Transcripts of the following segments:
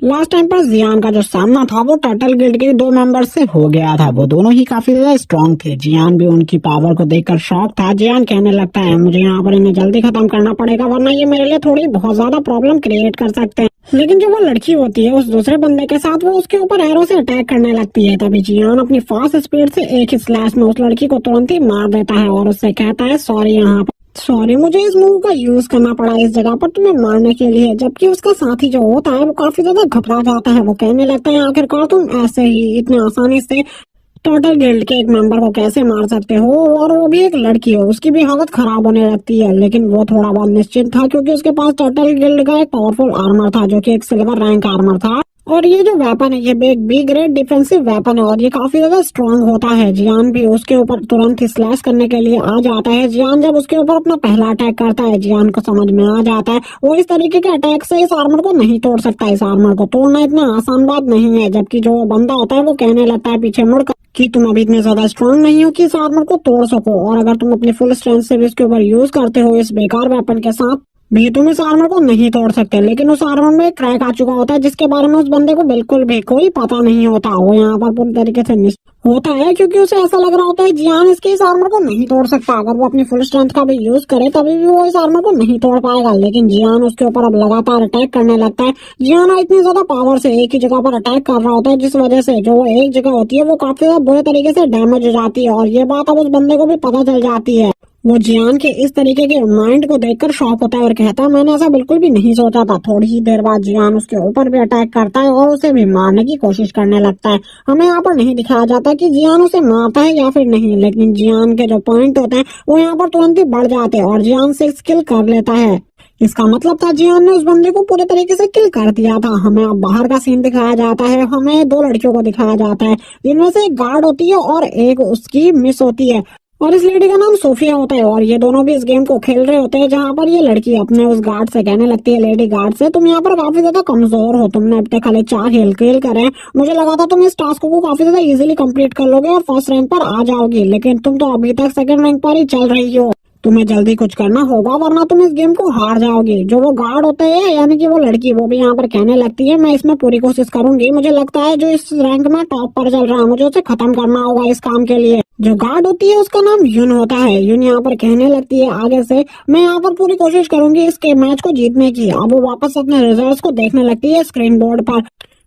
Last time पर जियान का जो सामना था वो टर्टल गिल्ड के 2 मेंबर से हो गया था। वो दोनों ही काफी ज्यादा स्ट्रांग थे। जियान भी उनकी पावर को देखकर शॉक था। जियान कहने लगता है मुझे यहाँ पर इन्हें जल्दी खत्म करना पड़ेगा वरना ये मेरे लिए थोड़ी बहुत ज्यादा प्रॉब्लम क्रिएट कर सकते हैं। लेकिन जो वो लड़की होती है उस दूसरे बंदे के साथ वो उसके ऊपर एरो से अटैक करने लगती है। तभी जियान अपनी फास्ट स्पीड से एक ही स्लैश में उस लड़की को तुरंत ही मार देता है और उससे कहता है सॉरी मुझे इस मूव का यूज करना पड़ा इस जगह पर तुम्हें मारने के लिए। जबकि उसका साथी जो होता है वो काफी ज्यादा घबरा जाता है। वो कहने लगता है आखिरकार तुम ऐसे ही इतने आसानी से टर्टल गिल्ड के एक मेंबर को कैसे मार सकते हो, और वो भी एक लड़की हो। उसकी भी हालत खराब होने लगती है लेकिन वो थोड़ा बहुत निश्चित था क्योंकि उसके पास टर्टल गिल्ड का एक पावरफुल आर्मर था जो कि एक सिल्वर रैंक आर्मर था। और ये जो वेपन है ये एक बी ग्रेड डिफेंसिव वेपन है और ये काफी ज्यादा स्ट्रांग होता है। जियान भी उसके ऊपर तुरंत ही स्लैश करने के लिए आ जाता है। जियान जब उसके ऊपर अपना पहला अटैक करता है जियान को समझ में आ जाता है वो इस तरीके के अटैक से इस आर्मर को नहीं तोड़ सकता। इस आर्मर को तोड़ना इतना आसान बात नहीं है। जबकि जो बंदा होता है वो कहने लगता है पीछे मुड़कर कि तुम अभी इतने ज्यादा स्ट्रांग नहीं हो कि इस आर्मर को तोड़ सको, और अगर तुम अपनी फुल स्ट्रेंथ से भी इसके ऊपर यूज करते हो इस बेकार वेपन के साथ भी तुम इस आर्मर को नहीं तोड़ सकते। लेकिन उस आर्मर में क्रैक आ चुका होता है जिसके बारे में उस बंदे को बिल्कुल भी कोई पता नहीं होता। वो यहाँ पर पूरी तरीके से होता है क्योंकि उसे ऐसा लग रहा होता है जियान इसके इस आर्मर को नहीं तोड़ सकता। अगर वो अपनी फुल स्ट्रेंथ का भी यूज करे तभी भी वो इस आर्मर को नहीं तोड़ पाएगा। लेकिन जियान उसके ऊपर अब लगातार अटैक करने लगता है। जियान इतनी ज्यादा पावर से एक ही जगह पर अटैक कर रहा होता है जिस वजह से जो एक जगह होती है वो काफी ज्यादा बुरे तरीके से डैमेज हो जाती है और ये बात अब उस बंदे को भी पता चल जाती है। वो जियान के इस तरीके के माइंड को देखकर शॉक होता है और कहता है मैंने ऐसा बिल्कुल भी नहीं सोचा था। थोड़ी ही देर बाद जियान उसके ऊपर भी अटैक करता है और उसे भी मारने की कोशिश करने लगता है। हमें यहाँ पर नहीं दिखाया जाता कि जियान उसे मारता है या फिर नहीं, लेकिन जियान के जो पॉइंट होते हैं वो यहाँ पर तुरंत ही बढ़ जाते हैं और जियान 6 किल कर लेता है। इसका मतलब था जियान ने उस बंदे को पूरे तरीके से किल कर दिया था। हमें अब बाहर का सीन दिखाया जाता है। हमें 2 लड़कियों को दिखाया जाता है जिनमें से एक गार्ड होती है और एक उसकी मिस होती है और इस लेडी का नाम सोफिया होता है। और ये दोनों भी इस गेम को खेल रहे होते हैं जहाँ पर ये लड़की अपने उस गार्ड से कहने लगती है लेडी गार्ड से तुम यहाँ पर काफी ज्यादा कमजोर हो, तुमने अब तक खाली 4 खेल करे। मुझे लगा था तुम इस टास्क को काफी ज्यादा इजीली कंप्लीट कर लोगे और फर्स्ट रैंक पर आ जाओगी, लेकिन तुम तो अभी तक सेकंड रैंक पर ही चल रही हो। तुम्हें जल्दी कुछ करना होगा वरना तुम इस गेम को हार जाओगी। जो वो गार्ड होते हैं यानी कि वो लड़की वो भी यहाँ पर कहने लगती है मैं इसमें पूरी कोशिश करूंगी। मुझे लगता है जो इस रैंक में टॉप पर चल रहा है मुझे उसे खत्म करना होगा इस काम के लिए। जो गार्ड होती है उसका नाम यून होता है। यून यहाँ पर कहने लगती है आगे से मैं यहाँ पर पूरी कोशिश करूंगी इसके मैच को जीतने की। अब वो वापस अपने रिजल्ट्स को देखने लगती है स्क्रीन बोर्ड पर।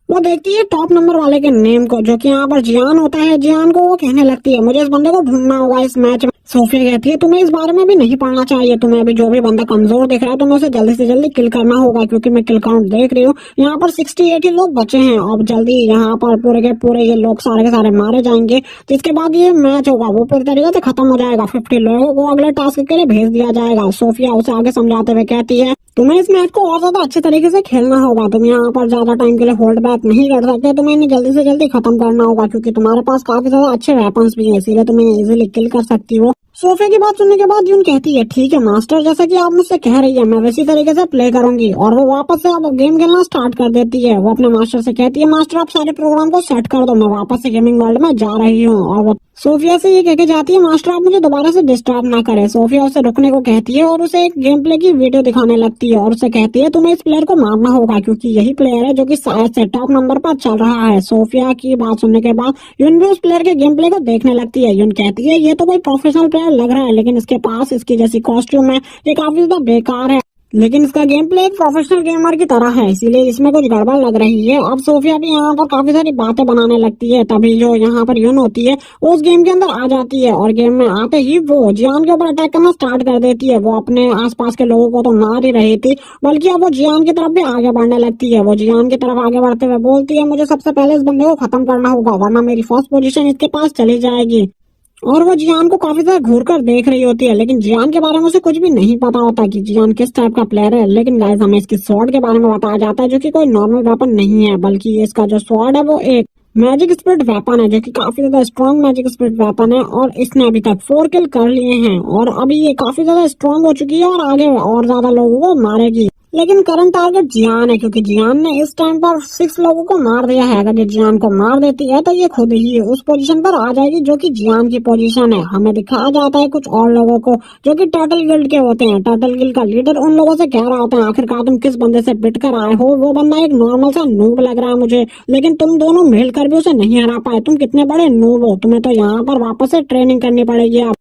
वो देखती है टॉप नंबर वाले के नेम को जो कि यहाँ पर जियान होता है। जियान को वो कहने लगती है मुझे इस बंदे को ढूंढना होगा इस मैच में। सोफिया कहती है तुम्हें इस बारे में भी नहीं पढ़ना चाहिए, तुम्हें अभी जो भी बंदा कमजोर दिख रहा है तुम्हें उसे जल्दी से जल्दी किल करना होगा क्योंकि मैं किल काउंट देख रही हूँ यहाँ पर 68 ही लोग बचे हैं। अब जल्दी यहाँ पर पूरे के पूरे ये लोग सारे के सारे मारे जाएंगे जिसके बाद ये मैच होगा वो पूरी तरीके से खत्म हो जाएगा। 50 लोगों को अगले टास्क के लिए भेज दिया जाएगा। सोफिया उसे आगे समझाते हुए कहती है तुम्हें इस मैच को और ज्यादा अच्छे तरीके से खेलना होगा, तुम यहाँ पर ज्यादा टाइम के लिए होल्ड बैक नहीं कर सकते, तुम्हें इन्हें जल्दी से जल्दी खत्म करना होगा क्योंकि तुम्हारे पास काफी ज्यादा अच्छे वेपन्स भी हैं इसीलिए तुम इन्हें इजीली किल कर सकती हो। सोफिया की बात सुनने के बाद यून कहती है ठीक है मास्टर, जैसा कि आप मुझसे कह रही है मैं वैसी तरीके से प्ले करूंगी। और वो वापस से अब गेम खेलना स्टार्ट कर देती है। वो अपने मास्टर से कहती है मास्टर आप सारे प्रोग्राम को सेट कर दो, मैं वापस से गेमिंग वर्ल्ड में जा रही हूँ। और वो सोफिया से ये कह के जाती है मास्टर आप मुझे दोबारा से डिस्टर्ब ना करें। सोफिया उसे रुकने को कहती है और उसे एक गेम प्ले की वीडियो दिखाने लगती है और उसे कहती है तुम्हें इस प्लेयर को मारना होगा क्योंकि यही प्लेयर है जो कि शायद से टॉप नंबर पर चल रहा है। सोफिया की बात सुनने के बाद यून भी उस प्लेयर के गेम प्ले को देखने लगती है। यून कहती है ये तो कोई प्रोफेशनल प्लेयर लग रहा है लेकिन इसके पास इसकी जैसी कॉस्ट्यूम है ये काफी ज्यादा बेकार है, लेकिन इसका गेम प्ले एक प्रोफेशनल गेमर की तरह है इसीलिए इसमें कुछ गड़बड़ लग रही है। अब सोफिया भी यहाँ पर काफी सारी बातें बनाने लगती है। तभी जो यहाँ पर यून होती है वो उस गेम के अंदर आ जाती है और गेम में आते ही वो जियान के ऊपर अटैक करना स्टार्ट कर देती है। वो अपने आसपास के लोगों को तो मार ही रही थी बल्कि अब वो जियान की तरफ भी आगे बढ़ने लगती है। वो जियान की तरफ आगे बढ़ते हुए बोलती है मुझे सबसे पहले इस बंदे को खत्म करना होगा वरना मेरी फर्स्ट पोजीशन इसके पास चली जाएगी। और वो जियान को काफी ज्यादा घूर कर देख रही होती है लेकिन जियान के बारे में उसे कुछ भी नहीं पता होता कि जियान किस टाइप का प्लेयर है। लेकिन गाइस हमें इसकी स्वॉर्ड के बारे में बताया जाता है जो कि कोई नॉर्मल वेपन नहीं है बल्कि इसका जो स्वॉर्ड है वो एक मैजिक स्पिरिट वेपन है जो कि काफी ज्यादा स्ट्रॉन्ग मैजिक स्पिरिट वेपन है। और इसने अभी तक 4 किल कर लिए हैं और अभी ये काफी ज्यादा स्ट्रॉन्ग हो चुकी है और आगे और ज्यादा लोगों को मारेगी। लेकिन करंट टारगेट जियान है, क्योंकि जियान ने इस टाइम पर 6 लोगों को मार दिया है। अगर ये जियान को मार देती है तो ये खुद ही उस पोजीशन पर आ जाएगी जो कि जियान की पोजीशन है। हमें दिखाया जाता है कुछ और लोगों को जो कि टर्टल गिल्ड के होते हैं। टर्टल गिल्ड का लीडर उन लोगों से कह रहा होता है, आखिरकार तुम किस बंदे से पिट कर आए हो? वो बंदा एक नॉर्मल सा नूब लग रहा है मुझे, लेकिन तुम दोनों मिलकर भी उसे नहीं हरा पाए। तुम कितने बड़े नूब हो, तुम्हें तो यहाँ पर वापस से ट्रेनिंग करनी पड़ेगी। आप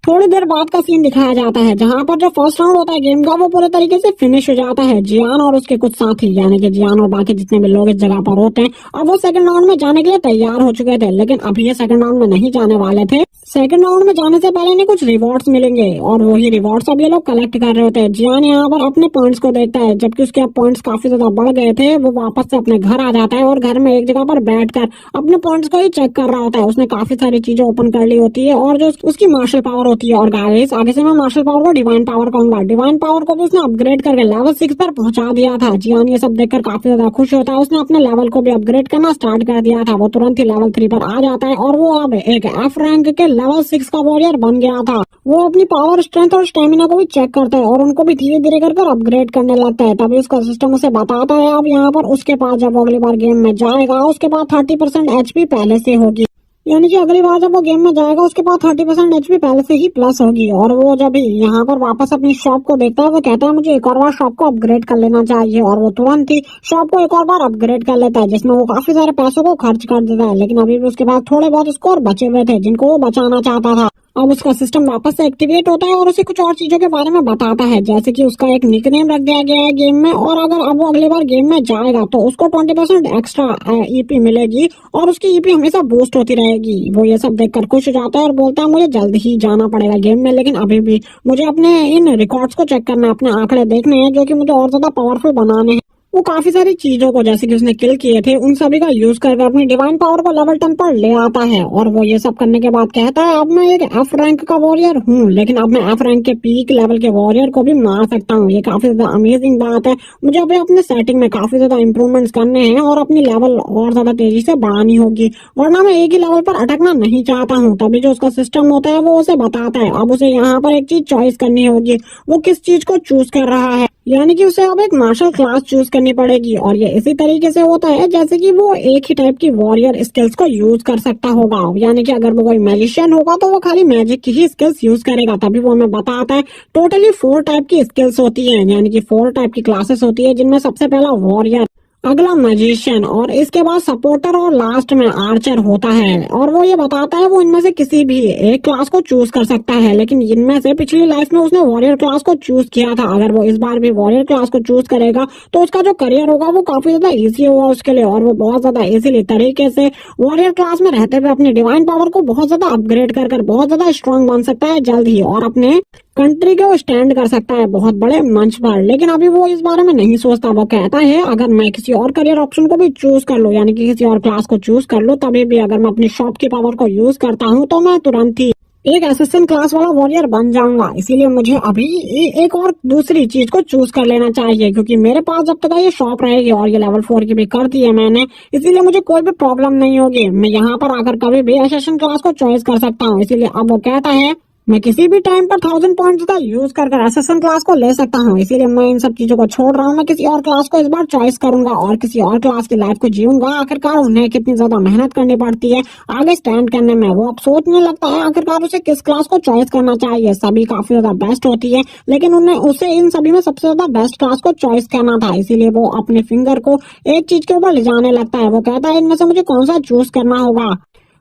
थोड़ी देर बाद का सीन दिखाया जाता है जहां पर जो फर्स्ट राउंड होता है गेम का वो पूरे तरीके से फिनिश हो जाता है। जियान और उसके कुछ साथी, यानी कि जियान और बाकी जितने भी लोग इस जगह पर होते हैं, अब वो सेकंड राउंड में जाने के लिए तैयार हो चुके थे। लेकिन अभी ये सेकंड राउंड में नहीं जाने वाले थे। सेकंड राउंड में जाने से पहले इन्हें कुछ रिवॉर्ड्स मिलेंगे और वही रिवॉर्ड्स अब ये लोग कलेक्ट कर रहे होते हैं। जियान यहाँ पर अपने पॉइंट्स को देखता है, जबकि उसके पॉइंट्स काफी ज्यादा बढ़ गए थे। वो वापस से अपने घर आ जाता है और घर में एक जगह पर बैठकर अपने पॉइंट्स को ही चेक कर रहा होता है। उसने काफी सारी चीजें ओपन कर ली होती है और जो उसकी मार्शल पावर होती है, और गाइस आगे से मैं मार्शल पावर को डिवाइन पावर कहूंगा। डिवाइन पावर को भी उसने अपग्रेड करके लेवल 6 पर पहुंचा दिया था। जियान ये सब देखकर काफी ज्यादा खुश होता है। उसने अपने लेवल को भी अपग्रेड करना स्टार्ट कर दिया था। वो तुरंत ही लेवल 3 पर आ जाता है और वो अब एक एफ रैंक के लेवल 6 का वॉरियर बन गया था। वो अपनी पावर, स्ट्रेंथ और स्टेमिना को भी चेक करता है और उनको भी धीरे धीरे कर अपग्रेड करने लगता है। तभी उसका सिस्टम उसे बताता है अब यहाँ पर उसके पास जब वो अगली बार गेम में जाएगा उसके पास 30% एचपी पहले से होगी। यानी कि अगली बार जब वो गेम में जाएगा उसके पास 30% एचपी पहले से ही प्लस होगी। और वो जब यहाँ पर वापस अपनी शॉप को देखता है वो कहता है मुझे एक और बार शॉप को अपग्रेड कर लेना चाहिए, और वो तुरंत ही शॉप को एक और बार अपग्रेड कर लेता है, जिसमें वो काफी सारे पैसों को खर्च कर देता है। लेकिन अभी भी उसके पास थोड़े बहुत स्कोर बचे हुए थे जिनको वो बचाना चाहता था। अब उसका सिस्टम वापस से एक्टिवेट होता है और उसे कुछ और चीजों के बारे में बताता है, जैसे कि उसका एक निकनेम रख दिया गया है गेम में, और अगर अब वो अगली बार गेम में जाएगा तो उसको 20% एक्स्ट्रा ईपी मिलेगी और उसकी ईपी हमेशा बूस्ट होती रहेगी। वो ये सब देखकर खुश हो जाता है और बोलता है मुझे जल्द ही जाना पड़ेगा गेम में, लेकिन अभी भी मुझे अपने इन रिकॉर्ड्स को चेक करना है, अपने आंकड़े देखने हैं जो कि मुझे और ज्यादा पावरफुल बनाने हैं। वो काफी सारी चीजों को, जैसे कि उसने किल किए थे, उन सभी का यूज करके अपनी डिवाइन पावर को लेवल 10 पर ले आता है। और वो ये सब करने के बाद कहता है अब मैं एक एफ रैंक का वॉरियर हूँ, लेकिन अब मैं एफ रैंक के पीक लेवल के वॉरियर को भी मार सकता हूँ। ये काफी ज्यादा अमेजिंग बात है। मुझे अभी अपने सेटिंग में काफी ज्यादा इंप्रूवमेंट्स करने हैं और अपनी लेवल और ज्यादा तेजी से बढ़ानी होगी, वरना मैं एक ही लेवल पर अटकना नहीं चाहता हूँ। तभी जो उसका सिस्टम होता है वो उसे बताता है अब उसे यहाँ पर एक चीज चॉइस करनी होगी। वो किस चीज को चूज कर रहा है, यानी कि उसे अब एक मार्शल क्लास चूज करनी पड़ेगी। और ये इसी तरीके से होता है जैसे कि वो एक ही टाइप की वॉरियर स्किल्स को यूज कर सकता होगा। यानी कि अगर वो कोई मैजिशियन होगा तो वो खाली मैजिक की ही स्किल्स यूज करेगा। तभी वो हमें बताता है टोटली 4 टाइप की स्किल्स होती है, यानी कि 4 टाइप की क्लासेस होती है, जिनमें सबसे पहला वॉरियर, अगला मैजिशियन, और इसके बाद सपोर्टर, और लास्ट में आर्चर होता है। और वो ये बताता है वो इनमें से किसी भी एक क्लास को चूज कर सकता है, लेकिन इनमें से पिछली लाइफ में उसने वॉरियर क्लास को चूज किया था। अगर वो इस बार भी वॉरियर क्लास को चूज करेगा तो उसका जो करियर होगा वो काफी ज्यादा इजी होगा उसके लिए, और वो बहुत ज्यादा इजीली तरीके से वॉरियर क्लास में रहते हुए अपनी डिवाइन पावर को बहुत ज्यादा अपग्रेड कर बहुत ज्यादा स्ट्रॉन्ग बन सकता है जल्द ही, और अपने कंट्री के वो स्टैंड कर सकता है बहुत बड़े मंच पर। लेकिन अभी वो इस बारे में नहीं सोचता। वो कहता है अगर मैं किसी और करियर ऑप्शन को भी चूज कर लूं, यानी कि किसी और क्लास को चूज कर लूं, तभी भी अगर मैं अपनी शॉप की पावर को यूज करता हूं तो मैं तुरंत ही एक असिस्टेंट क्लास वाला वॉरियर बन जाऊंगा। इसीलिए मुझे अभी एक और दूसरी चीज को चूज कर लेना चाहिए, क्योंकि मेरे पास जब तक ये शॉप रहेगी, और ये लेवल 4 की भी कर दी है मैंने, इसीलिए मुझे कोई भी प्रॉब्लम नहीं होगी। मैं यहाँ पर आकर कभी भी असिस्टेंट क्लास को चॉइस कर सकता हूँ। इसीलिए अब वो कहता है मैं किसी भी टाइम पर 1000 पॉइंट्स का यूज कर असिस्टेंट क्लास को ले सकता हूँ। इसीलिए मैं इन सब चीजों को छोड़ रहा हूँ। मैं किसी और क्लास को इस बार चॉइस करूंगा और किसी और क्लास की लाइफ को जीऊंगा। आखिरकार उन्हें कितनी ज्यादा मेहनत करनी पड़ती है आगे स्टैंड करने में। वो अब सोचने लगता है आखिरकार उसे किस क्लास को चॉइस करना चाहिए। सभी काफी ज्यादा बेस्ट होती है, लेकिन उन्हें उसे इन सभी में सबसे ज्यादा बेस्ट क्लास को चॉइस करना था। इसीलिए वो अपने फिंगर को एक चीज के ऊपर ले जाने लगता है। वो कहता है इनमें से मुझे कौन सा चूज करना होगा।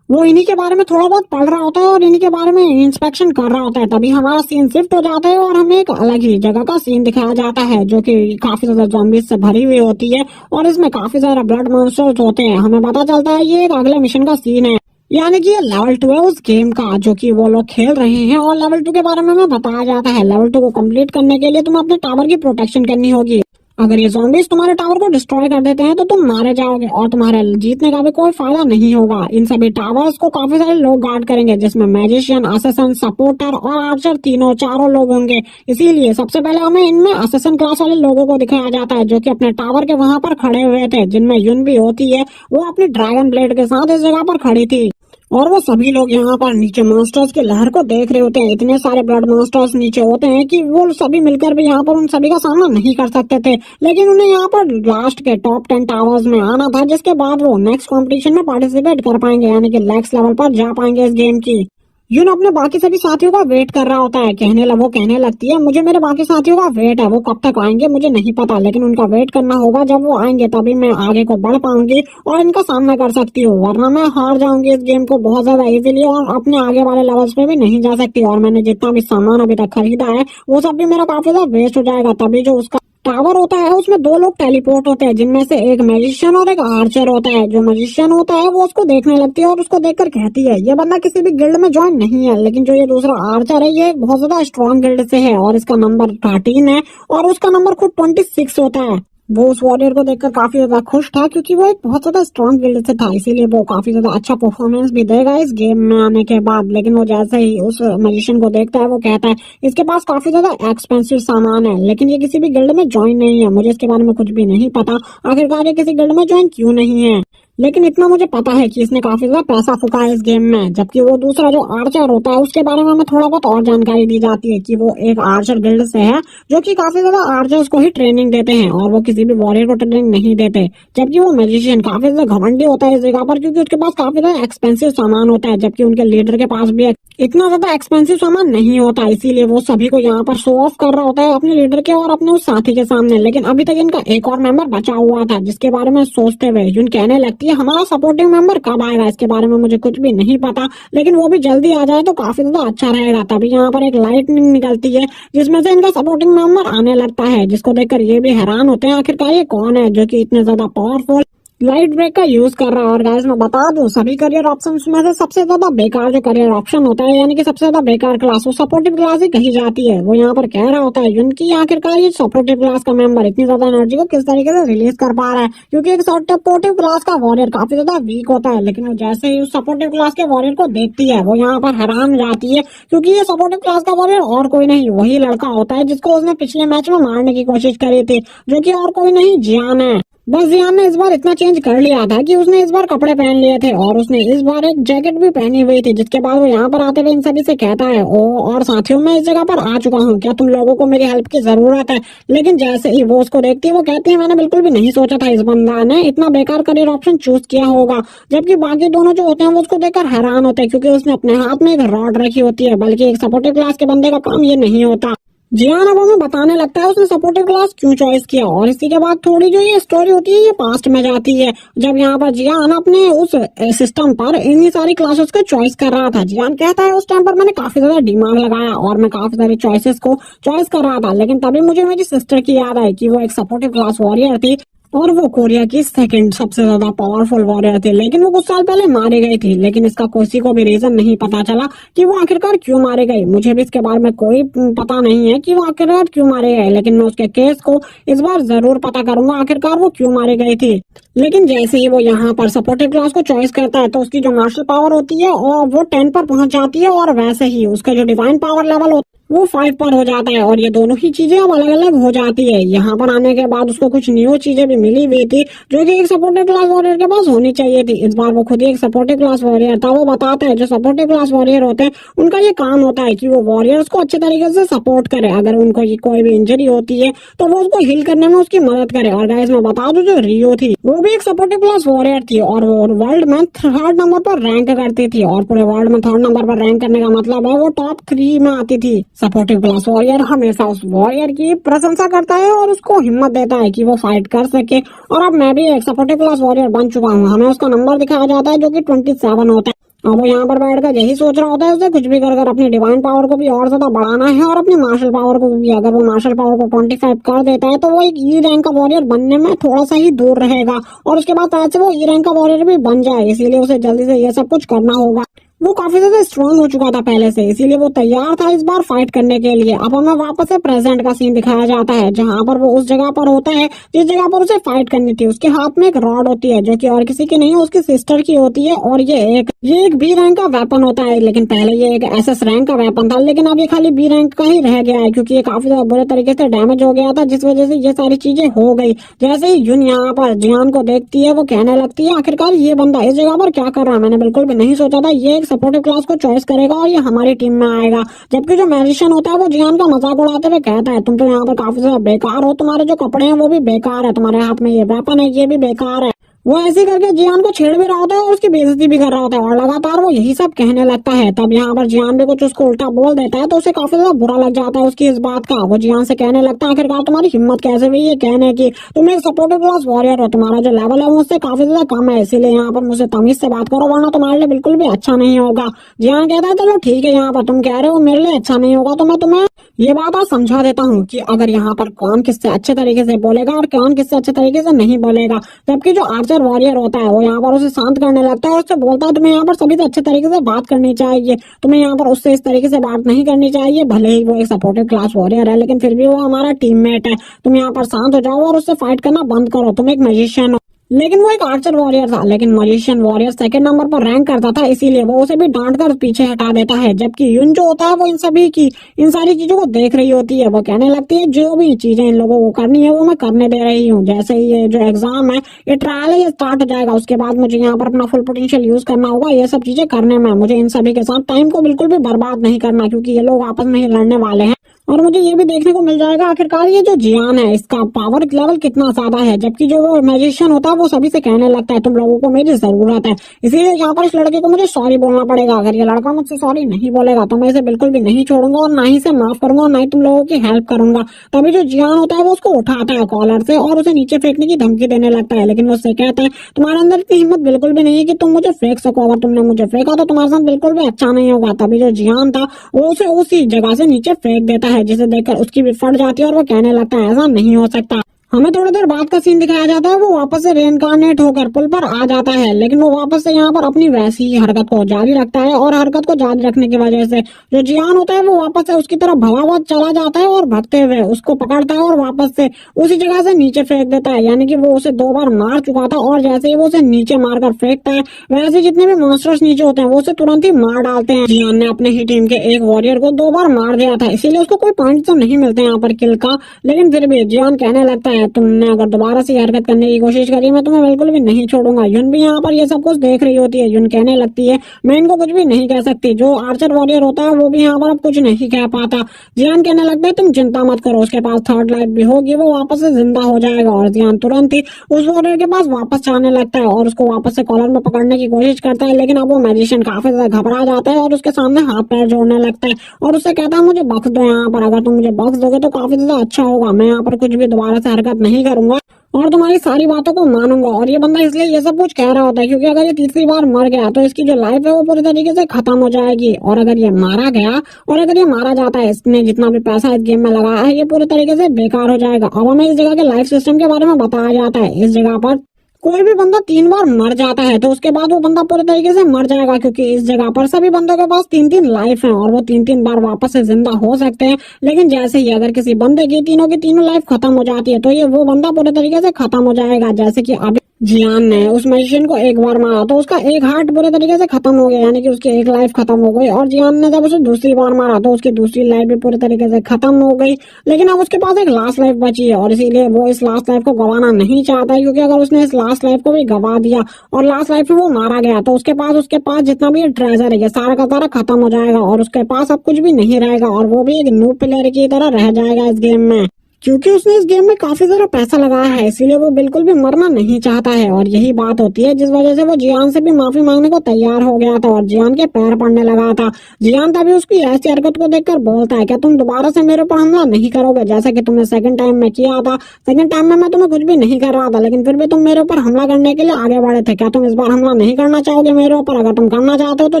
वो इन्हीं के बारे में थोड़ा बहुत पढ़ रहा होता है और इन्हीं के बारे में इंस्पेक्शन कर रहा होता है। तभी हमारा सीन शिफ्ट हो जाता है और हमें एक अलग ही जगह का सीन दिखाया जाता है, जो कि काफी ज्यादा ज़ॉम्बीज़ से भरी हुई होती है और इसमें काफी सारे ब्लड मॉन्स्टर्स होते हैं। हमें पता चलता है ये एक अगले मिशन का सीन है, यानी कि ये लेवल 2 है उस गेम का जो कि वो लोग खेल रहे हैं। और लेवल 2 के बारे में हमें बताया जाता है लेवल 2 को कंप्लीट करने के लिए तुम्हें अपने टावर की प्रोटेक्शन करनी होगी। अगर ये ज़ॉम्बीज़ तुम्हारे टावर को डिस्ट्रॉय कर देते हैं तो तुम मारे जाओगे और तुम्हारे जीतने का भी कोई फायदा नहीं होगा। इन सभी टावर्स को काफी सारे लोग गार्ड करेंगे, जिसमें मैजिशियन, असिस्टेंट, सपोर्टर और आर्चर चारों लोग होंगे। इसीलिए सबसे पहले हमें इनमें असिस्टेंट क्लास वाले लोगों को दिखाया जाता है, जो कि अपने टावर के वहां पर खड़े हुए थे, जिनमें युन भी होती है। वो अपनी ड्रैगन ब्लेड के साथ इस जगह पर खड़ी थी। और वो सभी लोग यहाँ पर नीचे मास्टर्स की लहर को देख रहे होते हैं। इतने सारे ब्लड मास्टर्स नीचे होते हैं कि वो सभी मिलकर भी यहाँ पर उन सभी का सामना नहीं कर सकते थे, लेकिन उन्हें यहाँ पर लास्ट के टॉप 10 टावर्स में आना था, जिसके बाद वो नेक्स्ट कंपटीशन में पार्टिसिपेट कर पाएंगे, यानी कि नेक्स्ट लेवल पर जा पाएंगे इस गेम की। यून अपने बाकी सभी साथियों का वेट कर रहा होता है। वो कहने लगती है, मुझे मेरे बाकी साथियों का वेट है, वो कब तक आएंगे मुझे नहीं पता, लेकिन उनका वेट करना होगा। जब वो आएंगे तभी मैं आगे को बढ़ पाऊंगी और इनका सामना कर सकती हूँ, वरना मैं हार जाऊंगी इस गेम को बहुत ज्यादा इजीली और अपने आगे वाले लेवल्स पे भी नहीं जा सकती। और मैंने जितना भी सामान अभी तक खरीदा है वो सब भी मेरा काफी ज्यादा वेस्ट हो जाएगा। तभी जो उसका टावर होता है उसमें दो लोग टेलीपोर्ट होते हैं, जिनमें से एक मैजिशियन और एक आर्चर होता है। जो मैजिशियन होता है वो उसको देखने लगती है और उसको देखकर कहती है, ये बंदा किसी भी गिल्ड में ज्वाइन नहीं है, लेकिन जो ये दूसरा आर्चर है ये बहुत ज्यादा स्ट्रॉन्ग गिल्ड से है और इसका नंबर 13 है और उसका नंबर खुद 26 होता है। वो उस वॉरियर को देखकर काफी ज्यादा खुश था, क्योंकि वो एक बहुत ज्यादा स्ट्रॉन्ग गिल्ड से था, इसीलिए वो काफी ज्यादा अच्छा परफॉर्मेंस भी देगा इस गेम में आने के बाद। लेकिन वो जैसे ही उस मैजिशियन को देखता है वो कहता है, इसके पास काफी ज्यादा एक्सपेंसिव सामान है, लेकिन ये किसी भी गिल्ड में ज्वाइन नहीं है, मुझे इसके बारे में कुछ भी नहीं पता, आखिरकार ये किसी गिल्ड में ज्वाइन क्यों नहीं है। लेकिन इतना मुझे पता है कि इसने काफी ज्यादा पैसा फूका है इस गेम में। जबकि वो दूसरा जो आर्चर होता है उसके बारे में हमें थोड़ा बहुत और जानकारी दी जाती है कि वो एक आर्चर गिल्ड से है, जो कि काफी ज्यादा आर्चर्स को ही ट्रेनिंग देते हैं और वो किसी भी वॉरियर को ट्रेनिंग नहीं देते। जबकि वो मैजिशियन काफी ज्यादा घमंडी होता है इस जगह पर, क्योंकि उसके पास काफी ज्यादा एक्सपेंसिव सामान होता है, जबकि उनके लीडर के पास भी इतना ज्यादा एक्सपेंसिव सामान नहीं होता। इसीलिए वो सभी को यहाँ पर शो ऑफ कर रहा होता है अपने लीडर के और अपने उस साथी के सामने। लेकिन अभी तक इनका एक और मेंबर बचा हुआ था, जिसके बारे में सोचते हुए यून कहने लगती है, हमारा सपोर्टिव मेंबर कब आएगा, इसके बारे में मुझे कुछ भी नहीं पता, लेकिन वो भी जल्दी आ जाए तो काफी ज्यादा अच्छा रहेगा। तभी यहाँ पर एक लाइटनिंग निकलती है जिसमें से इनका सपोर्टिंग मेंबर आने लगता है, जिसको देखकर ये भी हैरान होते हैं आखिरकार ये कौन है जो कि इतने ज्यादा पावरफुल लाइट ब्रेक का यूज कर रहा है। और गाइस मैं बता दूं, सभी करियर ऑप्शंस में से सबसे ज्यादा बेकार जो करियर ऑप्शन होता है, यानी कि सबसे ज्यादा बेकार क्लास, वो सपोर्टिव क्लास ही कही जाती है। वो यहाँ पर कह रहा होता है उनकी आखिरकार ये सपोर्टिव क्लास का मेंबर इतनी ज्यादा एनर्जी को किस तरीके से रिलीज कर पा रहा है, क्योंकि एक सपोर्टिव क्लास का वॉरियर काफी ज्यादा वीक होता है। लेकिन वो जैसे ही उस सपोर्टिव क्लास के वॉरियर को देखती है वो यहाँ पर हैरान हो जाती है, क्योंकि ये सपोर्टिव क्लास का वॉरियर और कोई नहीं वही लड़का होता है जिसको उसने पिछले मैच में मारने की कोशिश करी थी, जो की और कोई नहीं जियान है। बस जियान ने इस बार इतना चेंज कर लिया था कि उसने इस बार कपड़े पहन लिए थे और उसने इस बार एक जैकेट भी पहनी हुई थी, जिसके बाद वो यहाँ पर आते हुए इन सभी से कहता है, ओ और साथियों मैं इस जगह पर आ चुका हूँ, क्या तुम लोगों को मेरी हेल्प की जरूरत है। लेकिन जैसे ही वो उसको देखती है वो कहती है, मैंने बिल्कुल भी नहीं सोचा था इस बंदा ने इतना बेकार करियर ऑप्शन चूज किया होगा। जबकि बाकी दोनों जो होते हैं वो उसको देखकर हैरान होते हैं, क्योंकि उसने अपने हाथ में एक रॉड रखी होती है, बल्कि एक सपोर्टिव क्लास के बंदे का काम ये नहीं होता। जियान अब हमें बताने लगता है उसने सपोर्टिव क्लास क्यों चॉइस किया, और इसी के बाद थोड़ी जो ये स्टोरी होती है ये पास्ट में जाती है, जब यहाँ पर जियान अपने उस सिस्टम पर इन्हीं सारी क्लासेस को चॉइस कर रहा था। जियान कहता है, उस टाइम पर मैंने काफी ज्यादा दिमाग लगाया और मैं काफी सारी चॉइसेस को चॉइस कर रहा था, लेकिन तभी मुझे मेरी सिस्टर की याद आई कि वो एक सपोर्टिव क्लास वॉरियर थी और वो कोरिया की सेकंड सबसे ज्यादा पावरफुल वॉरियर थी, लेकिन वो कुछ साल पहले मारी गई थी। लेकिन इसका किसी को भी रीजन नहीं पता चला कि वो आखिरकार क्यों मारी गई। मुझे भी इसके बारे में कोई पता नहीं है कि वो आखिरकार क्यों मारे गए, लेकिन मैं उसके केस को इस बार जरूर पता करूंगा आखिरकार वो क्यों मारी गई थी। लेकिन जैसे ही वो यहाँ पर सपोर्टिव क्लास को चॉइस करता है तो उसकी जो मार्शल पावर होती है और वो 10 पर पहुंच जाती है, और वैसे ही उसका जो डिवाइन पावर लेवल होता है वो 5 पर हो जाता है, और ये दोनों ही चीजें अब अलग अलग हो जाती है। यहाँ पर आने के बाद उसको कुछ न्यू चीजें भी मिली हुई थी जो कि एक सपोर्टिव क्लास वॉरियर के पास होनी चाहिए थी। इस बार वो खुद ही एक सपोर्टिव क्लास वॉरियर था। वो बताता है जो सपोर्टिव क्लास वॉरियर होते हैं उनका ये काम होता है कि वो वॉरियर्स को अच्छे तरीके से सपोर्ट करे, अगर उनको कोई भी इंजरी होती है तो वो उसको हील करने में उसकी मदद करे। और गाइस मैं बता दूं, जो रियो थी वो भी एक सपोर्टिव क्लास वॉरियर थी और वो वर्ल्ड में 3rd नंबर पर रैंक करती थी, और पूरे वर्ल्ड में 3rd नंबर पर रैंक करने का मतलब है वो टॉप 3 में आती थी। सपोर्टिव क्लास वॉरियर हमेशा उस वॉरियर की प्रशंसा करता है और उसको हिम्मत देता है कि वो फाइट कर सके। और अब मैं भी एक सपोर्टिव क्लास वॉरियर बन चुका हूँ। हमें उसका नंबर दिखाया जाता है जो कि 27 होता है। अब वो यहाँ पर बैठकर यही सोच रहा होता है उसे कुछ भी कर अपनी डिवाइन पावर को भी और ज्यादा बढ़ाना है और अपनी मार्शल पावर को भी। अगर वो मार्शल पावर को 25 कर देता है तो वो एक ई रैंक का वॉरियर बनने में थोड़ा सा ही दूर रहेगा, और उसके बाद शायद से वो ई रैंक का वॉरियर भी बन जाए। इसीलिए उसे जल्दी से ये सब कुछ करना होगा। वो काफी ज्यादा स्ट्रांग हो चुका था पहले से, इसीलिए वो तैयार था इस बार फाइट करने के लिए। अब हमें वापस से प्रेजेंट का सीन दिखाया जाता है जहाँ पर वो उस जगह पर होता है जिस जगह पर उसे फाइट करनी थी। उसके हाथ में एक रॉड होती है जो कि और किसी की नहीं, उसकी सिस्टर की होती है, और ये एक बी रैंक का वेपन होता है। लेकिन पहले ये एक एसएस रैंक का वेपन था, लेकिन अब ये खाली बी रैंक का ही रह गया है क्योंकि ये काफी ज्यादा बुरे तरीके से डैमेज हो गया था, जिस वजह से ये सारी चीजें हो गई। जैसे ही यून यहाँ पर जियान को देखती है वो कहने लगती है आखिरकार ये बंदा इस जगह पर क्या कर रहा है, मैंने बिल्कुल भी नहीं सोचा था ये एक सपोर्टिव क्लास को चॉइस करेगा और ये हमारी टीम में आएगा। जबकि जो मैजिशियन होता है वो जियान का मजाक उड़ाते हुए कहता है तुम तो यहाँ पर काफी ज्यादा बेकार हो, तुम्हारे जो कपड़े हैं वो भी बेकार है, तुम्हारे हाथ में ये वेपन है ये भी बेकार है। वो ऐसे करके जियान को छेड़ भी रहा होता है और उसकी बेइज्जती भी कर रहा होता है और लगातार वो यही सब कहने लगता है। तब यहाँ पर जियान भी कुछ उसको उल्टा बोल देता है तो उसे काफी ज्यादा बुरा लग जाता है उसकी इस बात का। वो जियान से कहने लगता है आखिरकार तुम्हारी हिम्मत कैसे हुई ये कहने की, तुम एक सपोर्टिव क्लास वॉरियर हो, तुम्हारा जो लेवल है मुझसे काफी ज्यादा कम है, इसीलिए यहाँ पर मुझसे तमीज से बात करो वरना तुम्हारे लिए बिल्कुल भी अच्छा नहीं होगा। जियान कहता है चलो ठीक है, यहाँ पर तुम कह रहे हो मेरे लिए अच्छा नहीं होगा तो मैं तुम्हें ये बात आज समझा देता हूँ कि अगर यहाँ पर कौन किससे अच्छे तरीके से बोलेगा और कौन किससे अच्छे तरीके से नहीं बोलेगा। जबकि जो आर्चर वॉरियर होता है वो यहाँ पर उसे शांत करने लगता है और उससे बोलता है तुम्हें यहाँ पर सभी से अच्छे तरीके से बात करनी चाहिए, तुम्हें यहाँ पर उससे इस तरीके से बात नहीं करनी चाहिए। भले ही वो एक सपोर्टिव क्लास वॉरियर है लेकिन फिर भी वो हमारा टीममेट है, तुम यहाँ पर शांत हो जाओ और उससे फाइट करना बंद करो, तुम एक मैजिशियन हो। लेकिन वो एक आर्चर वॉरियर था, लेकिन मैजिशियन वॉरियर सेकंड नंबर पर रैंक करता था, इसीलिए वो उसे भी डांट कर पीछे हटा देता है। जबकि यून जो होता है वो इन सारी चीजों को देख रही होती है। वो कहने लगती है जो भी चीजें इन लोगों को करनी है वो मैं करने दे रही हूँ। जैसे ही ये जो एग्जाम है ये ट्रायल है ये स्टार्ट हो जाएगा, उसके बाद मुझे यहाँ पर अपना फुल पोटेंशियल यूज करना होगा, ये सब चीजें करने में मुझे इन सभी के साथ टाइम को बिल्कुल भी बर्बाद नहीं करना क्योंकि ये लोग आपस में ही लड़ने वाले हैं। और मुझे ये भी देखने को मिल जाएगा आखिरकार ये जो जियान है इसका पावर लेवल कितना ज्यादा है। जबकि जो वो मैजिशियन होता है वो सभी से कहने लगता है तुम लोगों को मेरी जरूरत है, इसीलिए यहाँ पर इस लड़के को मुझे सॉरी बोलना पड़ेगा। अगर ये लड़का मुझसे सॉरी नहीं बोलेगा तो मैं इसे बिल्कुल भी नहीं छोड़ूंगा और ना ही इसे माफ करूंगा और ना ही तुम लोगों की हेल्प करूंगा। तभी जो जियान होता है वो उसको उठाता है कॉलर से और उसे नीचे फेंकने की धमकी देने लगता है। लेकिन वो उससे कहता है तुम्हारे अंदर इतनी हिम्मत बिल्कुल भी नहीं है कि तुम मुझे फेंक सको, अगर तुमने मुझे फेंका तो तुम्हारे साथ बिल्कुल भी अच्छा नहीं होगा। तभी जो जियान था वो उसे उसी जगह से नीचे फेंक देता है, जिसे देखकर उसकी भी फट जाती है और वो कहने लगता है ऐसा नहीं हो सकता। हमें थोड़ी देर बाद का सीन दिखाया जाता है, वो वापस से रेनकार्नेट होकर पुल पर आ जाता है, लेकिन वो वापस से यहाँ पर अपनी वैसी ही हरकत को जारी रखता है और हरकत को जारी रखने की वजह से जो जियान होता है वो वापस से उसकी तरफ भगा हुआ चला जाता है और भागते हुए उसको पकड़ता है और वापस से उसी जगह से नीचे फेंक देता है। यानी कि वो उसे 2 बार मार चुका था और जैसे ही वो उसे नीचे मारकर फेंकता है वैसे जितने भी मॉन्स्टर्स नीचे होते हैं वो उसे तुरंत ही मार डालते हैं। जियान ने अपने ही टीम के एक वॉरियर को 2 बार मार दिया था, इसीलिए उसको कोई पॉइंट तो नहीं मिलते यहाँ पर किल का। लेकिन फिर भी जियान कहने लगता है तुमने अगर दोबारा से हरकत करने की कोशिश करी मैं तुम्हें बिल्कुल भी नहीं छोड़ूंगा। यून भी यहाँ पर ये सब कुछ देख रही होती है। यून कहने लगती है मैं इनको कुछ भी नहीं कह सकती। जो आर्चर वॉरियर होता है वो भी यहाँ पर अब कुछ नहीं कह पाता। जियान कहने लगता है तुम चिंता मत करो, उसके पास थर्ड लाइफ भी होगी, वो वापस से जिंदा हो जाएगा। और जियान तुरंत ही उस वॉरियर के पास वापस जाने लगता है और उसको वापस से कॉलर में पकड़ने की कोशिश करता है। लेकिन अब वो मैजिशियन काफी ज्यादा घबरा जाता है और उसके सामने हाथ पैर जोड़ने लगता है और उससे कहता है मुझे बख्श दो यहाँ पर, अगर तुम मुझे बख्श दोगे तो काफी ज्यादा अच्छा होगा, मैं यहाँ पर कुछ भी दोबारा से हरकत नहीं करूंगा और तुम्हारी सारी बातों को मानूंगा। और ये बंदा इसलिए ये सब कुछ कह रहा होता है क्योंकि अगर ये तीसरी बार मर गया तो इसकी जो लाइफ है वो पूरी तरीके से खत्म हो जाएगी। और अगर ये मारा गया और अगर ये मारा जाता है इसने जितना भी पैसा इस गेम में लगाया है ये पूरी तरीके से बेकार हो जाएगा। अब हमें इस जगह के लाइफ सिस्टम के बारे में बताया जाता है। इस जगह पर कोई भी बंदा 3 बार मर जाता है तो उसके बाद वो बंदा पूरे तरीके से मर जाएगा क्योंकि इस जगह पर सभी बंदों के पास 3-3 लाइफ है और वो 3-3 बार वापस से जिंदा हो सकते हैं। लेकिन जैसे ही अगर किसी बंदे की तीनों लाइफ खत्म हो जाती है तो ये वो बंदा पूरे तरीके से खत्म हो जाएगा। जैसे कि अभी जियान ने उस मैजिशियन को 1 बार मारा तो उसका 1 हार्ट पूरे तरीके से खत्म हो गया, यानी कि उसकी 1 लाइफ खत्म हो गई। और जियान ने जब उसे दूसरी बार मारा तो उसकी दूसरी लाइफ भी पूरे तरीके से खत्म हो गई। लेकिन अब उसके पास एक लास्ट लाइफ बची है और इसीलिए वो इस लास्ट लाइफ को गंवाना नहीं चाहता है क्योंकि अगर उसने इस लास्ट लाइफ को भी गंवा दिया और लास्ट लाइफ में वो मारा गया तो उसके पास जितना भी ट्रेजर है ये सारा का सारा खत्म हो जाएगा और उसके पास अब कुछ भी नहीं रहेगा और वो भी एक न्यू प्लेयर की तरह रह जाएगा इस गेम में। क्योंकि उसने इस गेम में काफी सारा पैसा लगाया है इसीलिए वो बिल्कुल भी मरना नहीं चाहता है। और यही बात होती है जिस वजह से वो जियान से भी माफी मांगने को तैयार हो गया था और जियान के पैर पड़ने लगा था। जियान तभी उसकी ऐसी हरकत को देखकर बोलता है क्या तुम दोबारा से मेरे ऊपर हमला नहीं करोगे जैसा कि तुमने सेकंड टाइम में किया था। सेकंड टाइम में मैं तुम्हें कुछ भी नहीं कर रहा था लेकिन फिर भी तुम मेरे ऊपर हमला करने के लिए आगे बढ़े थे। क्या तुम इस बार हमला नहीं करना चाहोगे मेरे ऊपर? अगर तुम करना चाहते हो तो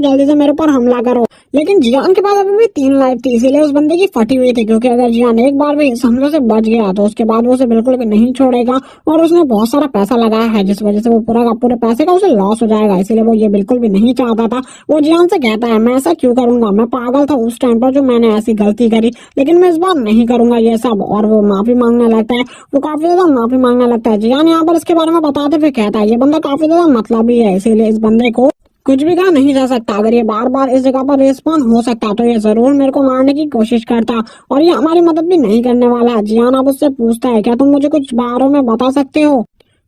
जल्दी से मेरे ऊपर हमला करो। लेकिन जियान के पास अभी भी 3 लाइफ थी इसीलिए उस बंदे की फटी हुई थी क्योंकि अगर जियान एक बार भी इस हमले से बच गया तो उसके बाद वो उसे बिल्कुल भी नहीं छोड़ेगा और उसने बहुत सारा पैसा लगाया है जिस वजह से वो पूरा का पूरे पैसे का उसे लॉस हो जाएगा, इसीलिए वो ये बिल्कुल भी नहीं चाहता था। वो जियान से कहता है मैं ऐसा क्यों करूंगा, मैं पागल था उस टाइम पर जो मैंने ऐसी गलती करी, लेकिन मैं इस बार नहीं करूंगा ये सब। और वो माफी मांगने लगता है, वो काफी ज्यादा माफी मांगने लगता है। जियान यहाँ पर इसके बारे में बताते हुए कहता है ये बंदा काफी ज्यादा मतलबी है, इसीलिए इस बंदे को कुछ भी कहा नहीं जा सकता। अगर ये बार बार इस जगह पर रिस्पॉन्ड हो सकता तो ये जरूर मेरे को मारने की कोशिश करता और ये हमारी मदद भी नहीं करने वाला है। जियान अब उससे पूछता है क्या तुम मुझे कुछ बारों में बता सकते हो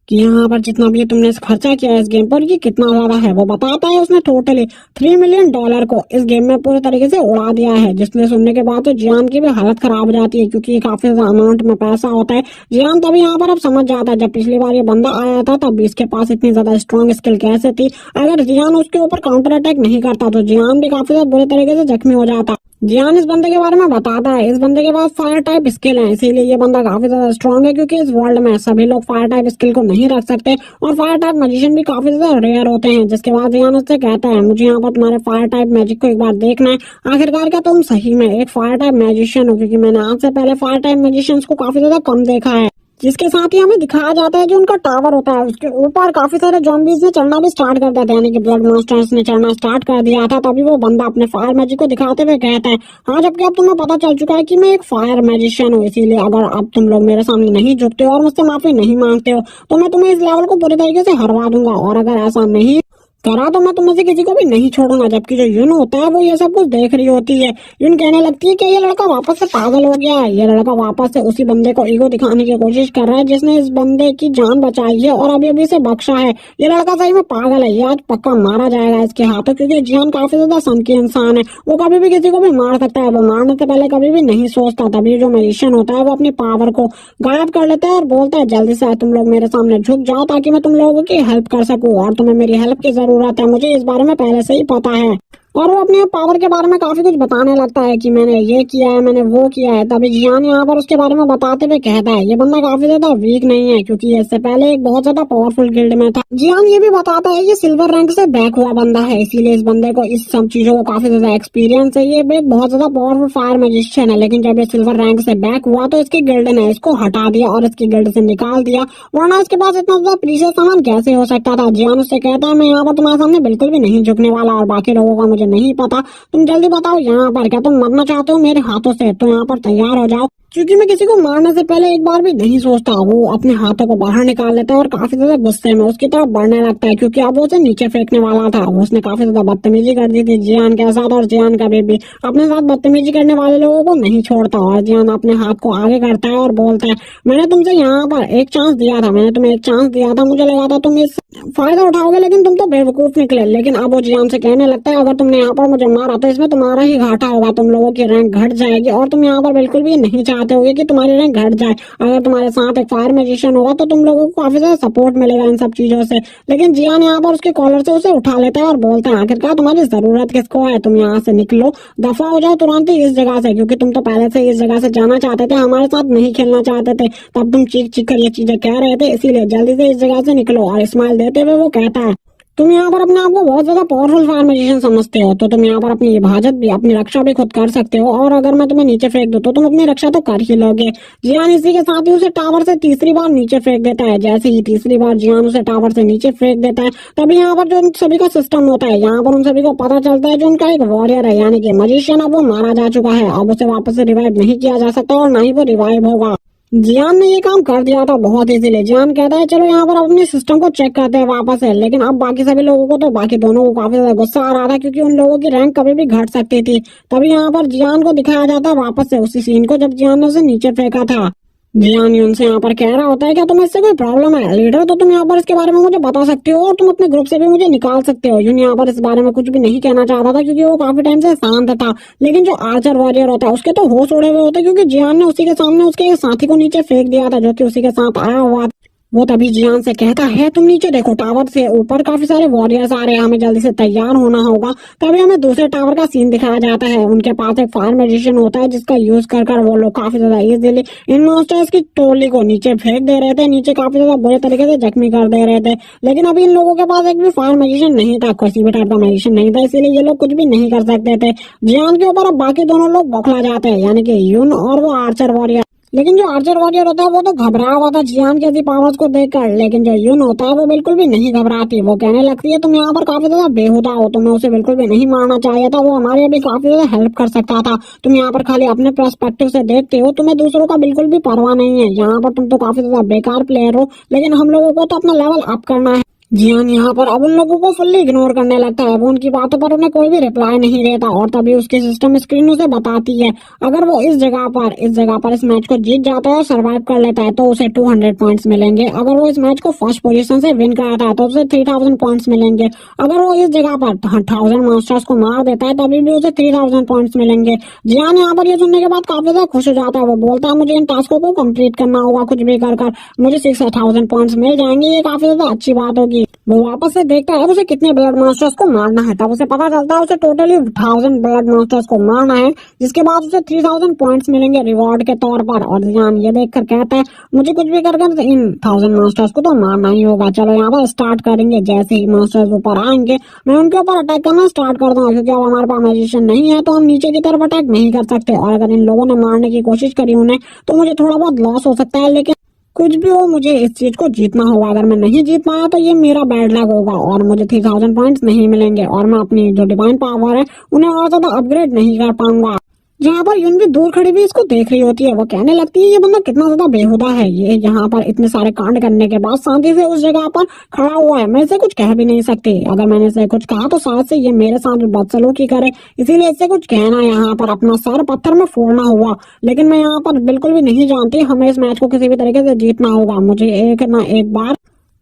कि यहाँ पर जितना भी तुमने खर्चा किया है इस गेम पर ये कितना ज्यादा है। वो बताता है उसने टोटली $3 मिलियन को इस गेम में पूरे तरीके से उड़ा दिया है, जिसने सुनने के बाद तो जियान की भी हालत खराब हो जाती है क्योंकि ये काफी ज्यादा अमाउंट में पैसा होता है। जियान तभी यहाँ पर अब समझ जाता है जब पिछली बार ये बंदा आया था तब भी इसके पास इतनी ज्यादा स्ट्रॉन्ग स्किल कैसे थी। अगर जियान उसके ऊपर काउंटर अटैक नहीं करता तो जियान भी काफी ज्यादा बुरे तरीके से जख्मी हो जाता। जियान इस बंदे के बारे में बताता है इस बंदे के पास फायर टाइप स्किल है, इसीलिए ये बंदा काफी ज्यादा स्ट्रॉन्ग है क्योंकि इस वर्ल्ड में सभी लोग फायर टाइप स्किल को नहीं रख सकते और फायर टाइप मैजिशियन भी काफी ज्यादा रेयर होते हैं। जिसके बाद जियान उससे कहता है मुझे यहाँ पर तुम्हारे फायर टाइप मैजिक को एक बार देखना है, आखिरकार क्या तुम सही में एक फायर टाइप मैजिशियन हो, क्योंकि मैंने आज से पहले फायर टाइप मैजिशियंस को काफी ज्यादा कम देखा है। जिसके साथ ही हमें दिखाया जाता है जो उनका टावर होता है उसके ऊपर काफी सारे जॉम्बीज ने चढ़ना भी स्टार्ट कर दिया था, यानी कि ब्लड मॉन्स्टर्स ने चढ़ना स्टार्ट कर दिया था। तभी वो बंदा अपने फायर मैजिक को दिखाते हुए कहता है हाँ जबकि अब तुम्हें पता चल चुका है कि मैं एक फायर मैजिशियन हूँ, इसीलिए अगर अब तुम लोग मेरे सामने नहीं झुकते हो और मुझसे माफी नहीं मांगते हो तो मैं तुम्हें इस लेवल को पूरे तरीके से हरवा दूंगा, और अगर ऐसा नहीं करा तो मैं तुम्हें से किसी को भी नहीं छोड़ूंगा। जबकि जो यून होता है वो ये सब कुछ देख रही होती है। यून कहने लगती है कि ये लड़का वापस से पागल हो गया है, ये लड़का वापस से उसी बंदे को ईगो दिखाने की कोशिश कर रहा है जिसने इस बंदे की जान बचाई है और अभी अभी से बख्शा है। ये लड़का सही में पागल है, ये आज पक्का मारा जाएगा इसके हाथों, क्योंकि जियान काफी ज्यादा सनकी इंसान है, वो कभी भी किसी को भी मार सकता है। वो मारने से पहले कभी भी नहीं सोचता। तभी जो मैजिशियन होता है वो अपनी पावर को गायब कर लेता है और बोलता है जल्दी से तुम लोग मेरे सामने झुक जाओ ताकि मैं तुम लोगों की हेल्प कर सकूं, और तुम्हें मेरी हेल्प की जरूरत है, मुझे इस बारे में पहले से ही पता है। और वो अपने पावर के बारे में काफी कुछ बताने लगता है कि मैंने ये किया है, मैंने वो किया है। तभी जियान यहाँ पर उसके बारे में बताते हुए कहता है ये बंदा काफी ज्यादा वीक नहीं है क्योंकि इससे पहले एक बहुत ज्यादा पावरफुल गिल्ड में था। जियान ये भी बताता है ये सिल्वर रैंक से बैक हुआ बंदा है, इसीलिए इस बंदे को इस सब चीजों को काफी ज्यादा एक्सपीरियंस है। ये एक बहुत ज्यादा पावरफुल फायर मैजिशियन है, लेकिन जब ये सिल्वर रैंक से बैक हुआ तो इसकी गिल्ड ने इसको हटा दिया और इसकी गिल्ड से निकाल दिया, वरना इसके पास इतना ज्यादा प्रीशियस सामान कैसे हो सकता था। जियान उससे कहता है मैं यहाँ पर तुम्हारे सामने बिल्कुल भी नहीं झुकने वाला और बाकी लोगों का मुझे नहीं पता, तुम जल्दी बताओ यहाँ पर क्या तुम मरना चाहते हो मेरे हाथों से, तो यहाँ पर तैयार हो जाओ। क्योंकि मैं किसी को मारने से पहले एक बार भी नहीं सोचता। वो अपने हाथों को बाहर निकाल लेता है और काफी ज्यादा गुस्से में उसकी तरफ बढ़ने लगता है क्योंकि अब वो उसे नीचे फेंकने वाला था। उसने काफी ज्यादा बदतमीजी कर दी थी जियान के साथ, और जियान का बेबी अपने साथ बदतमीजी करने वाले लोगों को नहीं छोड़ता। और जियान अपने हाथ को आगे करता है और बोलता है मैंने तुमसे यहाँ पर एक चांस दिया था, मैंने तुम्हें एक चांस दिया था, मुझे लगा था तुम इस फायदा उठाओगे लेकिन तुम तो बेवकूफ निकले। लेकिन अब वो जियान से कहने लगता है अगर तुमने यहाँ पर मुझे मारा तो इसमें तुम्हारा ही घाटा होगा, तुम लोगों की रैंक घट जाएगी और तुम यहाँ पर बिल्कुल भी नहीं चाहते होगे कि तुम्हारी रैंक घट जाए। अगर तुम्हारे साथ एक फायर मैजिशियन होगा तो तुम लोगों को काफी ज्यादा सपोर्ट मिलेगा इन सब चीजों से। लेकिन जियान यहाँ पर उसके कॉलर से उसे उठा लेता है और बोलता है आखिरकार तुम्हारी जरूरत किसको है, तुम यहाँ से निकलो, दफा हो जाओ तुरंत ही इस जगह से, क्योंकि तुम तो पहले से इस जगह से जाना चाहते थे, हमारे साथ नहीं खेलना चाहते थे, तब तुम चीख चीख कर ये चीजें कह रहे थे, इसीलिए जल्दी से इस जगह से निकलो। और स्माइल देते हुए वो कहता है तुम यहाँ पर अपने आप को बहुत ज्यादा पावरफुल फायर मैजिशियन समझते हो तो तुम यहाँ पर अपनी हिफाजत भी अपनी रक्षा भी खुद कर सकते हो, और अगर मैं तुम्हें नीचे फेंक दूं तो तुम अपनी रक्षा तो कर ही लोगे। जियान इसी के साथ ही उसे टावर से तीसरी बार नीचे फेंक देता है। जैसे ही तीसरी बार जियान उसे टावर से नीचे फेंक देता है तभी यहाँ पर जो उन सभी का सिस्टम होता है यहाँ पर उन सभी को पता चलता है जो उनका एक वॉरियर है यानी कि मजिशियन अब वो मारा जा चुका है, अब उसे वापस से रिवाइव नहीं किया जा सकता और ना ही वो रिवाइव होगा। जियान ने ये काम कर दिया था बहुत इजीली। जियान कहता है चलो यहाँ पर अपने सिस्टम को चेक करते हैं वापस है, लेकिन अब बाकी सभी लोगों को तो बाकी दोनों को काफी ज्यादा गुस्सा आ रहा था क्योंकि उन लोगों की रैंक कभी भी घट सकती थी। तभी यहाँ पर जियान को दिखाया जाता है वापस से उसी सीन को जब जियान ने उसे नीचे फेंका था। जियान यून से यहाँ पर कह रहा होता है क्या तुम्हें इससे कोई प्रॉब्लम है लीडर, तो तुम यहाँ पर इसके बारे में मुझे बता सकते हो और तुम अपने ग्रुप से भी मुझे निकाल सकते हो। यून यहाँ पर इस बारे में कुछ भी नहीं कहना चाहता था क्योंकि वो काफी टाइम से शांत था, लेकिन जो आर्चर वॉरियर होता है उसके तो होश उड़े हुए होते क्योंकि जियान ने उसी के सामने उसके एक साथी को नीचे फेंक दिया था जो कि उसी के साथ आया हुआ। वो तभी जियान से कहता है तुम नीचे देखो टावर से ऊपर काफी सारे वॉरियर्स आ रहे हैं, हमें जल्दी से तैयार होना होगा। तभी हमें दूसरे टावर का सीन दिखाया जाता है। उनके पास एक फायर मैजिशियन होता है जिसका यूज कर वो लोग काफी ज्यादा इजीली इन मॉन्स्टर्स की टोली को नीचे फेंक दे रहे थे, नीचे काफी ज्यादा बुरे तरीके से जख्मी कर दे रहे थे। लेकिन अभी इन लोगों के पास एक भी फायर मैजिशियन नहीं था, किसी भी टाइप का मैजिशियन नहीं था, इसीलिए ये लोग कुछ भी नहीं कर सकते थे। जियान के ऊपर अब बाकी दोनों लोग बौखला जाते हैं यानी कि यून और वो आर्चर वॉरियर। लेकिन जो आर्चर वॉरियर होता है वो तो घबराया हुआ था जियान की ऐसी पावर्स को देखकर, लेकिन जो यून होता है वो बिल्कुल भी नहीं घबराती। वो कहने लगती है तुम यहाँ पर काफी ज्यादा बेहुदा हो, तुम्हें उसे बिल्कुल भी नहीं मारना चाहिए था, वो हमारे अभी काफी ज्यादा हेल्प कर सकता था। तुम यहाँ पर खाली अपने पर्सपेक्टिव से देखते हो, तुम्हें दूसरों का बिल्कुल भी परवाह नहीं है। यहाँ पर तुम तो काफी ज्यादा बेकार प्लेयर हो, लेकिन हम लोगों को तो अपना लेवल अप करना है। जियान यहाँ पर अब उन लोगों को फुल्ली इग्नोर करने लगता है। वो उनकी बातों पर उन्हें कोई भी रिप्लाई नहीं देता और तभी उसकी सिस्टम स्क्रीन उसे बताती है अगर वो इस जगह पर इस मैच को जीत जाता है और सरवाइव कर लेता है तो उसे 200 पॉइंट्स मिलेंगे। अगर वो इस मैच को फर्स्ट पोजीशन से विन कराता है तो उसे 3000 पॉइंट्स मिलेंगे। अगर वो इस जगह पर 1000 मॉन्स्टर्स को मार देता है तभी भी उसे 3000 पॉइंट्स मिलेंगे। जियान यहाँ पर ये सुनने के बाद काफी ज्यादा खुश हो जाता है। वो बोलता है मुझे इन टास्कों को कंप्लीट करना होगा, कुछ भी कर मुझे 6000 पॉइंट्स मिल जाएंगे, ये काफी ज्यादा अच्छी बात होगी। वो वापस से देखता है उसे कितने ब्लड मॉन्स्टर्स को मारना है, तब उसे पता चलता है उसे टोटली 1000 ब्लड मॉन्स्टर्स को मारना है, जिसके बाद उसे 3000 पॉइंट्स मिलेंगे रिवॉर्ड के तौर पर। और जियान ये देखकर कहता है मुझे कुछ भी करके इन 1000 मॉन्स्टर्स को तो मारना ही होगा। चलो यहाँ पर स्टार्ट करेंगे। जैसे ही मॉन्स्टर्स ऊपर आएंगे मैं उनके ऊपर अटैक करना स्टार्ट कर दूंगा, क्योंकि अब हमारे पास मैजिशियन नहीं है तो हम नीचे की तरफ अटैक नहीं कर सकते। और अगर इन लोगों ने मारने की कोशिश करी उन्हें तो मुझे थोड़ा बहुत लॉस हो सकता है, लेकिन कुछ भी हो मुझे इस चीज को जीतना होगा। अगर मैं नहीं जीत पाया तो ये मेरा बैड लक होगा और मुझे 3000 पॉइंट्स नहीं मिलेंगे और मैं अपनी जो डिवाइन पावर है उन्हें और ज्यादा अपग्रेड नहीं कर पाऊंगा। जहाँ पर यून भी दूर खड़ी हुई इसको देख रही होती है। वो कहने लगती है ये बंदा कितना ज्यादा बेहुदा है, ये यहाँ पर इतने सारे कांड करने के बाद शांति से उस जगह पर खड़ा हुआ है, मैं इसे कुछ कह भी नहीं सकती। अगर मैंने इसे कुछ कहा तो शायद से ये मेरे साथ बदसलूकी करे, इसीलिए इससे कुछ कहना यहाँ पर अपना सर पत्थर में फोड़ना हुआ। लेकिन मैं यहाँ पर बिल्कुल भी नहीं जानती, हमें इस मैच को किसी भी तरीके से जीतना होगा। मुझे एक ना एक बार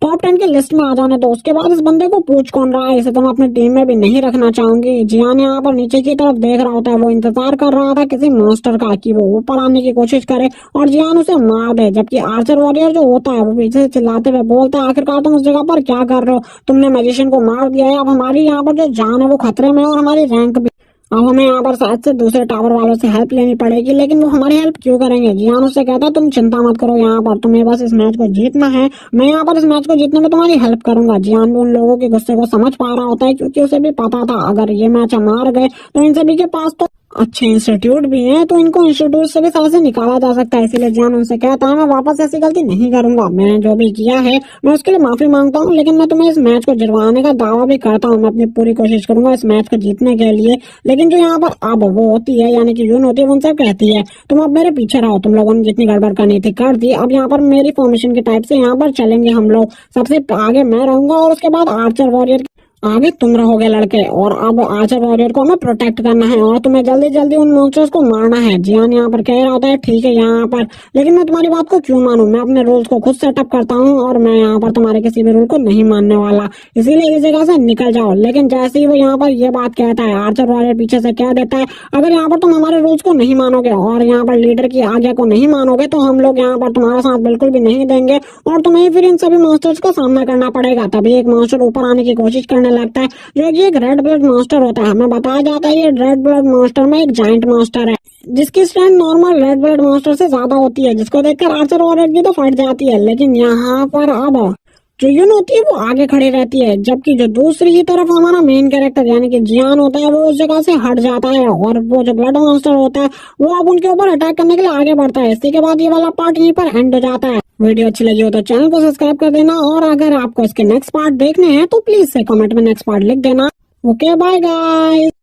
टॉप 10 के लिस्ट में आ जाने दो, उसके बाद इस बंदे को पूछ कौन रहा है, इसे तो मैं अपनी टीम में भी नहीं रखना चाहूंगी। जियान यहाँ पर नीचे की तरफ देख रहा होता है। वो इंतजार कर रहा था किसी मॉन्स्टर का कि वो ऊपर आने की कोशिश करे और जियान उसे मार दे, जबकि आर्चर वॉरियर जो होता है वो पीछे से चिल्लाते हुए बोलता है आखिरकार तुम उस जगह पर क्या कर रहे हो, तुमने मैजिशियन को मार दिया है, अब हमारी यहाँ पर जो जान है वो खतरे में है और हमारी रैंक भी। अब हमें यहाँ पर शायद से दूसरे टावर वालों से हेल्प लेनी पड़ेगी, लेकिन वो हमारी हेल्प क्यों करेंगे। जियान उससे कहता है तुम चिंता मत करो, यहाँ पर तुम्हें बस इस मैच को जीतना है, मैं यहाँ पर इस मैच को जीतने में तुम्हारी हेल्प करूंगा। जियान भी उन लोगों के गुस्से को समझ पा रहा होता है, क्योंकि उसे भी पता था अगर ये मैच हम हार गए तो इन सभी के पास तो अच्छे इंस्टीट्यूट भी हैं, तो इनको इंस्टीट्यूट से भी साल से निकाला जा सकता है। इसीलिए जियान उनसे कहता है मैं वापस ऐसी गलती नहीं करूंगा, मैंने जो भी किया है मैं उसके लिए माफी मांगता हूँ, लेकिन मैं तुम्हें इस मैच को जितवाने का दावा भी करता हूँ। मैं अपनी पूरी कोशिश करूंगा इस मैच को जीतने के लिए। लेकिन जो यहाँ पर अब वो होती है यानी कि यून होती है, उनसे कहती है तुम अब मेरे पीछे रहो, तुम लोगों ने जितनी गड़बड़ करनी थी कर दी, अब यहाँ पर मेरी फॉर्मेशन के टाइप से यहाँ पर चलेंगे हम लोग, सबसे आगे मैं रहूंगा और उसके बाद आर्चर वॉरियर आगे तुम रहोगे लड़के, और अब आर्चर वॉरियर को हमें प्रोटेक्ट करना है और तुम्हें जल्दी जल्दी उन मॉन्स्टर्स को मारना है। जियान यहाँ पर कह रहा होता है ठीक है यहाँ पर, लेकिन मैं तुम्हारी बात को क्यों मानूं, मैं अपने रूल्स को खुद सेटअप करता हूँ और मैं यहाँ पर तुम्हारे किसी भी रूल को नहीं मानने वाला, इसीलिए इस जगह से निकल जाओ। लेकिन जैसे ही वो यहाँ पर ये बात कहता है आर्चर वॉरियर पीछे से कह देता है अगर यहाँ पर तुम हमारे रूल्स को नहीं मानोगे और यहाँ पर लीडर की आज्ञा को नहीं मानोगे तो हम लोग यहाँ पर तुम्हारा साथ बिल्कुल भी नहीं देंगे और तुम्हें फिर इन सभी मॉन्स्टर्स का सामना करना पड़ेगा। तभी एक मॉन्स्टर ऊपर आने की कोशिश करने लगता है जो कि एक रेड ब्लड मॉन्स्टर होता है। हमें बताया जाता है ये रेड ब्लड मॉन्स्टर में एक जाइंट मॉन्स्टर है जिसकी strength normal red blood monster से ज्यादा होती है, जिसको देखकर आर्चर वॉरियर की तो फट जाती है। लेकिन यहाँ पर अब जो यून होती है वो आगे खड़ी रहती है, जबकि जो दूसरी ही तरफ हमारा मेन कैरेक्टर यानी कि जियान होता है वो उस जगह से हट जाता है और वो जो ब्लड मॉन्स्टर होता है वो अब उनके ऊपर अटैक करने के लिए आगे बढ़ता है। इसी के बाद ये वाला पार्ट यहीं पर एंड हो जाता है। वीडियो अच्छी लगी हो तो चैनल को सब्सक्राइब कर देना और अगर आपको इसके नेक्स्ट पार्ट देखने हैं तो प्लीज से कमेंट में नेक्स्ट पार्ट लिख देना। Okay bye guys.